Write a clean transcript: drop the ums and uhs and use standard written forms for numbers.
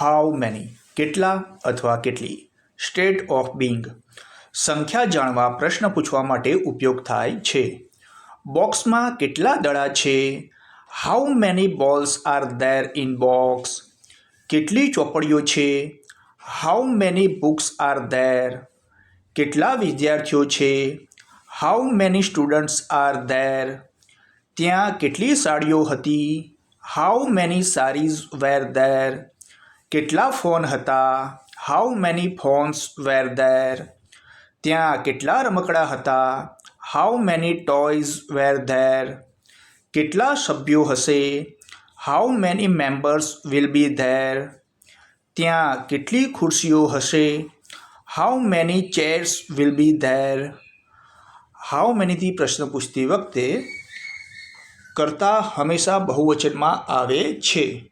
How many કેટલા અથવા કેટલી. સ્ટેટ ઓફ બિંગ સંખ્યા જાણવા પ્રશ્ન પૂછવા માટે ઉપયોગ થાય છે. બોક્સમાં કેટલા દડા છે? How many balls are there in box. કેટલી ચોપડીઓ છે? How many books are there. કેટલા વિદ્યાર્થીઓ છે? How many students are there. ત્યાં કેટલી સાડીઓ હતી? How many saris were there. કેટલા ફોન હતા? How many phones were there. ત્યાં કેટલા રમકડા હતા? How many toys were there. કેટલા સભ્યો હશે? How many members will be there. ત્યાં કેટલી ખુરશીઓ હશે? How many chairs will be there. How મેનીથી પ્રશ્ન પૂછતી વખતે કર્તા હંમેશા બહુવચનમાં આવે છે.